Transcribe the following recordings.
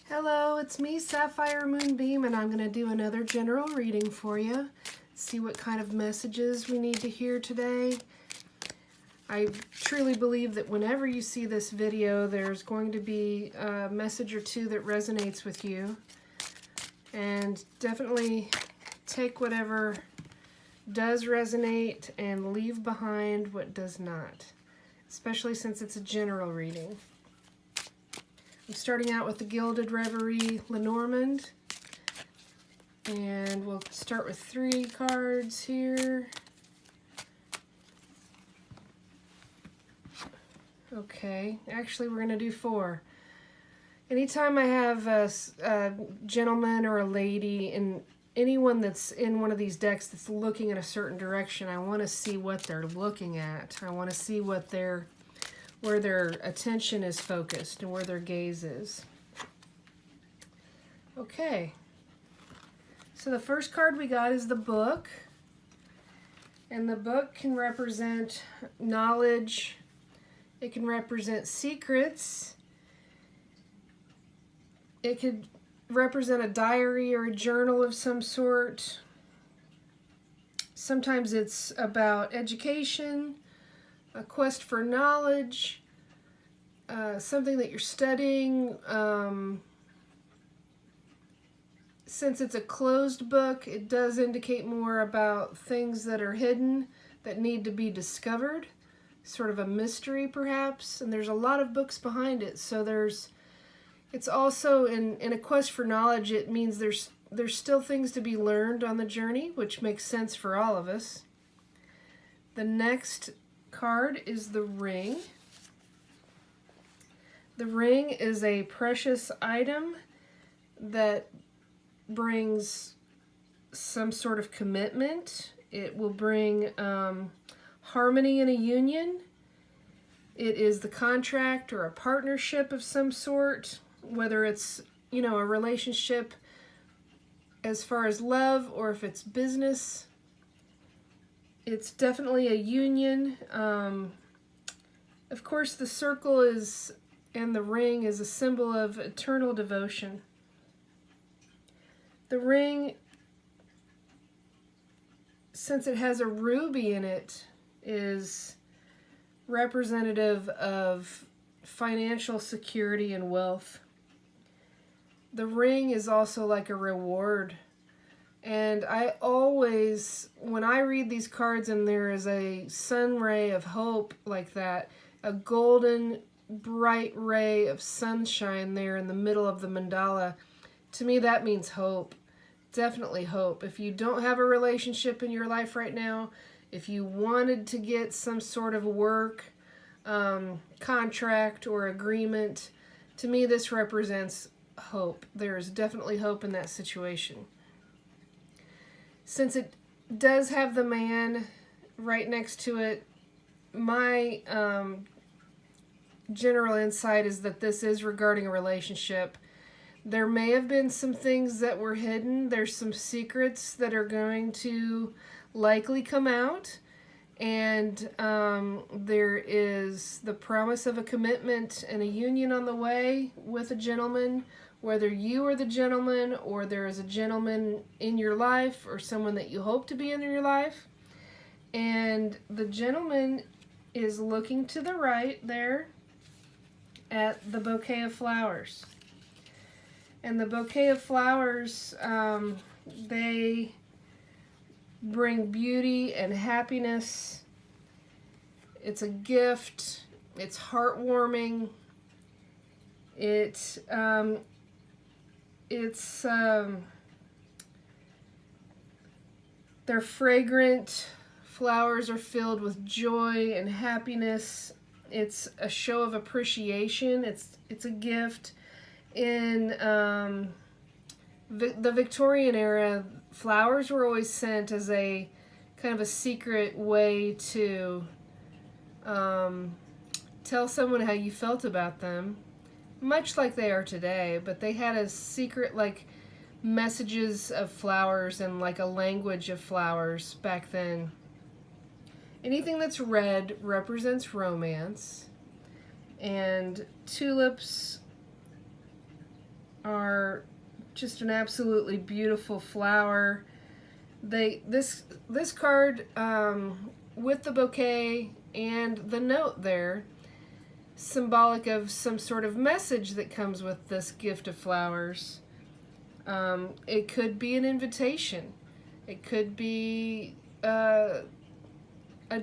Hello, it's me, Sapphire Moonbeam, and I'm going to do another general reading for you. See what kind of messages we need to hear today. I truly believe that whenever you see this video, there's going to be a message or two that resonates with you. And definitely take whatever does resonate and leave behind what does not, especially since it's a general reading. I'm starting out with the Gilded Reverie Lenormand, and we'll start with 3 cards here. Okay, actually we're going to do 4. Anytime I have a gentleman or a lady and anyone that's in one of these decks that's looking in a certain direction, I want to see what they're looking at. I want to see what where their attention is focused and where their gaze is. Okay, so the first card we got is the book, and the book can represent knowledge, it can represent secrets, it could represent a diary or a journal of some sort. Sometimes it's about education, a quest for knowledge, something that you're studying. Since it's a closed book, it does indicate more about things that are hidden that need to be discovered, sort of a mystery perhaps, and there's a lot of books behind it. So it's also in a quest for knowledge, it means there's still things to be learned on the journey, which makes sense for all of us. The next card is the ring. The ring is a precious item that brings some sort of commitment. It will bring harmony in a union. It is the contract or a partnership of some sort, whether it's, a relationship as far as love or if it's business. It's definitely a union. Of course, the circle and the ring is a symbol of eternal devotion. The ring, since it has a ruby in it, is representative of financial security and wealth. The ring is also like a reward. And I always, when I read these cards and there is a sun ray of hope like that, a golden, bright ray of sunshine there in the middle of the mandala, to me that means hope. Definitely hope. If you don't have a relationship in your life right now, if you wanted to get some sort of work, contract or agreement, to me this represents hope. There is definitely hope in that situation. Since it does have the man right next to it, my general insight is that this is regarding a relationship. There may have been some things that were hidden. There's some secrets that are going to likely come out. And there is the promise of a commitment and a union on the way with a gentleman, whether you are the gentleman or there is a gentleman in your life or someone that you hope to be in your life. And the gentleman is looking to the right there at the bouquet of flowers. And the bouquet of flowers, they bring beauty and happiness. It's a gift. It's heartwarming. They're fragrant. Flowers are filled with joy and happiness. It's a show of appreciation. It's a gift. In the Victorian era, flowers were always sent as a kind of a secret way to tell someone how you felt about them, much like they are today, but they had a secret, like, messages of flowers and like a language of flowers back then. Anything that's red represents romance, and tulips are just an absolutely beautiful flower. This card with the bouquet and the note there, symbolic of some sort of message that comes with this gift of flowers. It could be an invitation. It could be a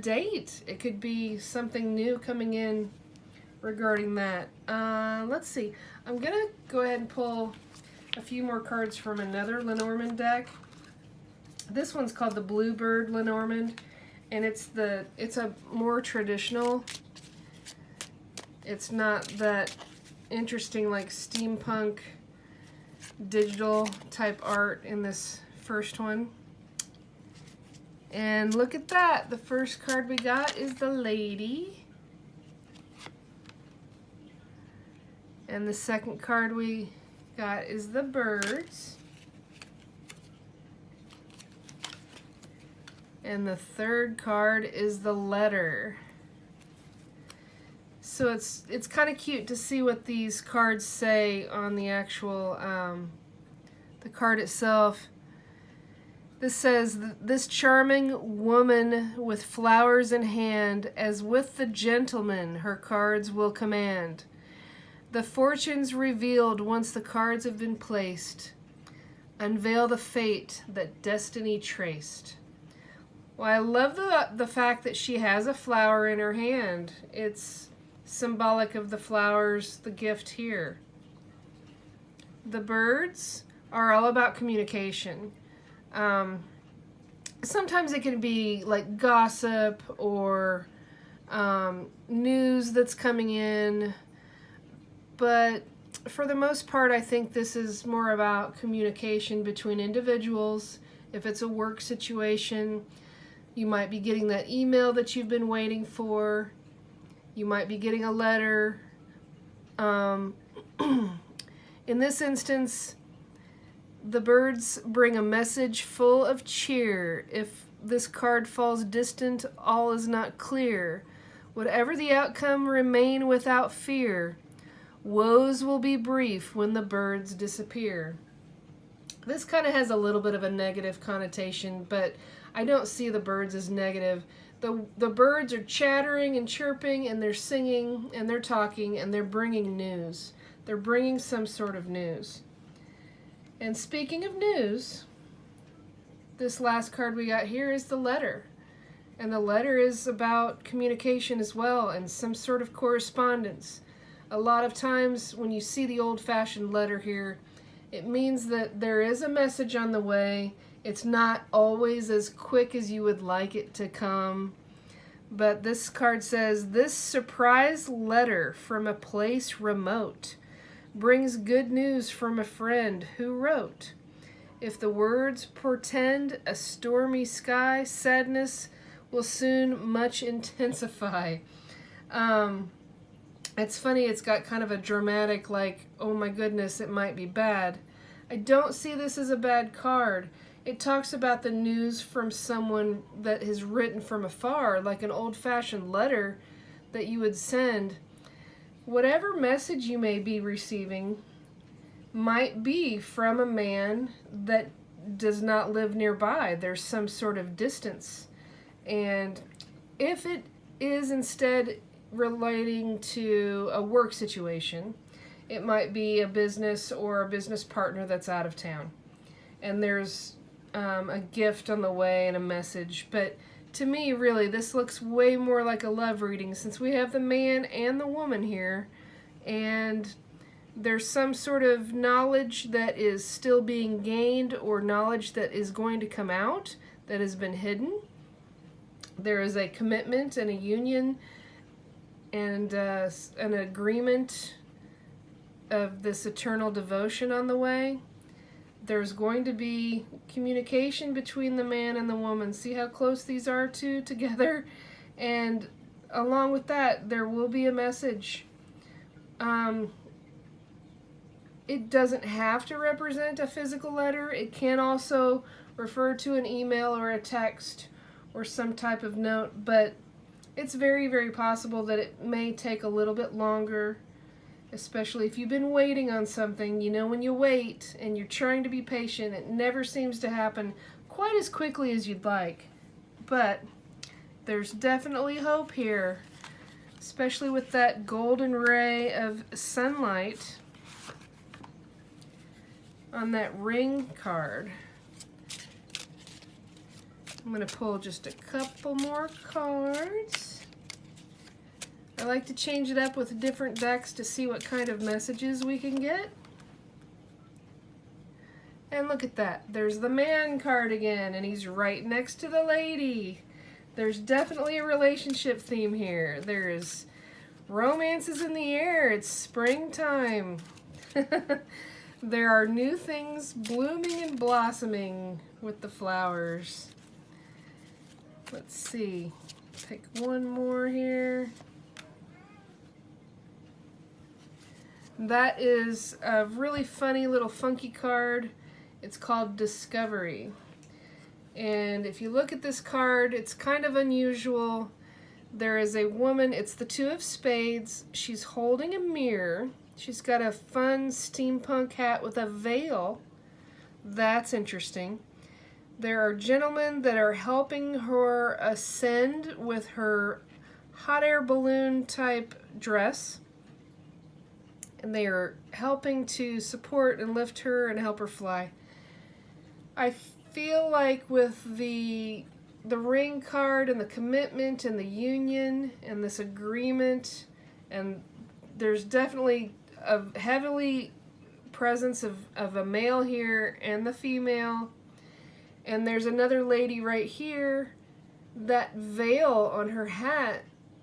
date. It could be something new coming in regarding that. Let's see. I'm gonna go ahead and pull a few more cards from another Lenormand deck. This one's called the Bluebird Lenormand, and it's a more traditional. It's not that interesting like steampunk digital type art in this first one. And look at that. The first card we got is the Lady. And the second card we got is the Birds. And the third card is the Letter. So it's kind of cute to see what these cards say on the actual the card itself. This says, "This charming woman with flowers in hand, as with the gentleman her cards will command. The fortunes revealed once the cards have been placed, unveil the fate that destiny traced." Well, I love the fact that she has a flower in her hand. It's symbolic of the flowers, the gift here. The Birds are all about communication. Sometimes it can be like gossip or news that's coming in, but for the most part, I think this is more about communication between individuals. If it's a work situation, you might be getting that email that you've been waiting for. You might be getting a letter. In this instance, the Birds bring a message full of cheer. If this card falls distant, all is not clear. Whatever the outcome, remain without fear. Woes will be brief when the birds disappear. This kind of has a little bit of a negative connotation, but I don't see the birds as negative. The birds are chattering and chirping, and they're singing, and they're talking, and they're bringing news. They're bringing some sort of news. And speaking of news, this last card we got here is the Letter. And the Letter is about communication as well, and some sort of correspondence. A lot of times when you see the old-fashioned letter here, it means that there is a message on the way. It's not always as quick as you would like it to come. But this card says, "This surprise letter from a place remote brings good news from a friend who wrote. If the words portend a stormy sky, sadness will soon much intensify." It's funny, it's got kind of a dramatic, like, oh my goodness, it might be bad. I don't see this as a bad card. It talks about the news from someone that has written from afar, like an old-fashioned letter that you would send. Whatever message you may be receiving might be from a man that does not live nearby. There's some sort of distance. And if it is instead relating to a work situation, it might be a business or a business partner that's out of town. And there's a gift on the way and a message. But to me, really, this looks way more like a love reading, since we have the man and the woman here. And there's some sort of knowledge that is still being gained, or knowledge that is going to come out that has been hidden. There is a commitment and a union and an agreement of this eternal devotion on the way. There's going to be communication between the man and the woman. See how close these are together? And along with that, there will be a message. It doesn't have to represent a physical letter. It can also refer to an email or a text or some type of note, but it's very, very possible that it may take a little bit longer especially if you've been waiting on something. You know, when you wait and you're trying to be patient, it never seems to happen quite as quickly as you'd like. But there's definitely hope here, especially with that golden ray of sunlight on that ring card. I'm going to pull just a couple more cards. I like to change it up with different decks to see what kind of messages we can get. And look at that. There's the man card again, and he's right next to the lady. There's definitely a relationship theme here. There's romances in the air. It's springtime. There are new things blooming and blossoming with the flowers. Let's see. Pick one more here. That is a really funny little funky card. It's called Discovery. And if you look at this card, it's kind of unusual. There is a woman, it's the Two of Spades. She's holding a mirror. She's got a fun steampunk hat with a veil. That's interesting. There are gentlemen that are helping her ascend with her hot air balloon type dress. And they are helping to support and lift her and help her fly. I feel like with the ring card and the commitment and the union and this agreement, and there's definitely a heavily presence of a male here and the female, and there's another lady right here. That veil on her hat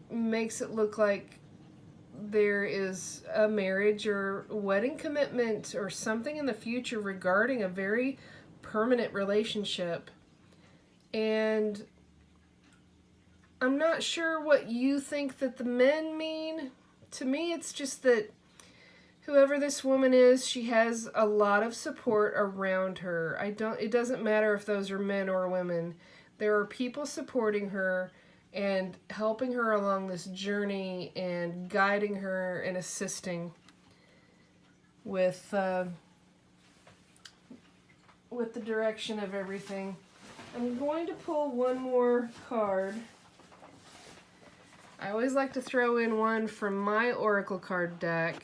makes it look like there is a marriage or wedding commitment or something in the future regarding a very permanent relationship. And I'm not sure what you think that the men mean. To me, it's just that whoever this woman is, she has a lot of support around her. It doesn't matter if those are men or women. There are people supporting her and helping her along this journey and guiding her and assisting with the direction of everything. I'm going to pull one more card. I always like to throw in one from my Oracle card deck.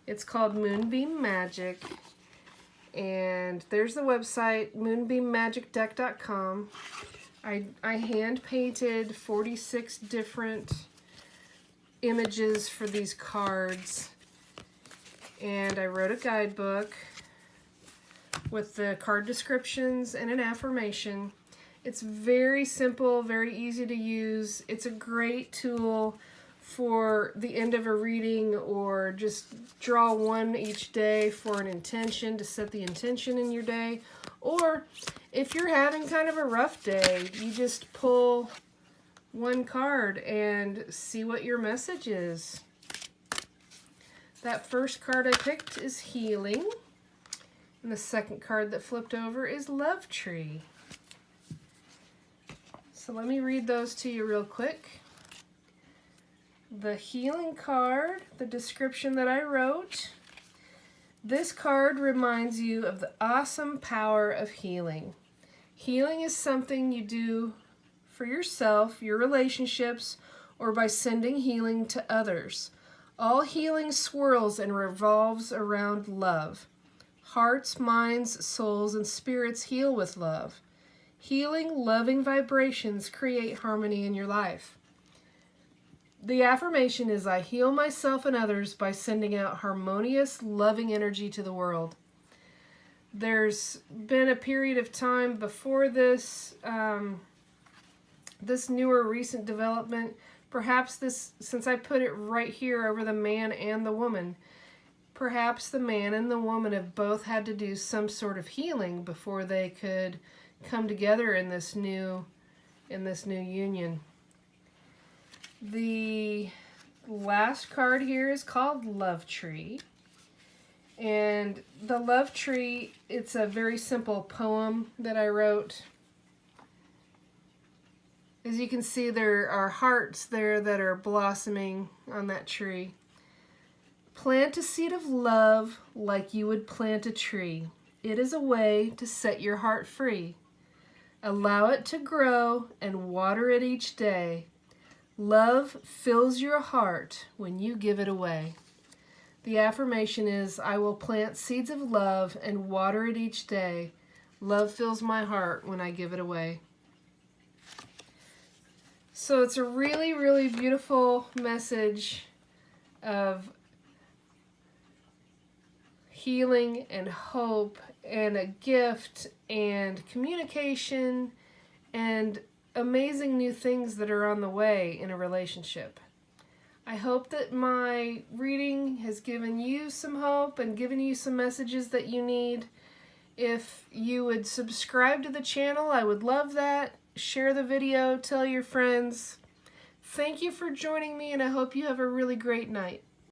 It's called Moonbeam Magick, and there's the website, moonbeammagickdeck.com. I hand painted 46 different images for these cards, and I wrote a guidebook with the card descriptions and an affirmation. It's very simple, very easy to use. It's a great tool for the end of a reading, or just draw one each day for an intention, to set the intention in your day. Or if you're having kind of a rough day, you just pull one card and see what your message is. That first card I picked is Healing. And the second card that flipped over is Love Tree. So let me read those to you real quick. The Healing card, the description that I wrote. This card reminds you of the awesome power of healing. Healing is something you do for yourself, your relationships, or by sending healing to others. All healing swirls and revolves around love. Hearts, minds, souls, and spirits heal with love. Healing, loving vibrations create harmony in your life. The affirmation is, I heal myself and others by sending out harmonious, loving energy to the world. There's been a period of time before this, this newer recent development, perhaps this, since I put it right here over the man and the woman, perhaps the man and the woman have both had to do some sort of healing before they could come together in this new union. The last card here is called Love Tree. And the Love Tree, it's a very simple poem that I wrote. As you can see, there are hearts there that are blossoming on that tree. Plant a seed of love like you would plant a tree. It is a way to set your heart free. Allow it to grow and water it each day. Love fills your heart when you give it away. The affirmation is, I will plant seeds of love and water it each day. Love fills my heart when I give it away. So it's a really, really beautiful message of healing and hope and a gift and communication and amazing new things that are on the way in a relationship. I hope that my reading has given you some hope and given you some messages that you need. If you would subscribe to the channel, I would love that. Share the video, tell your friends. Thank you for joining me, and I hope you have a really great night.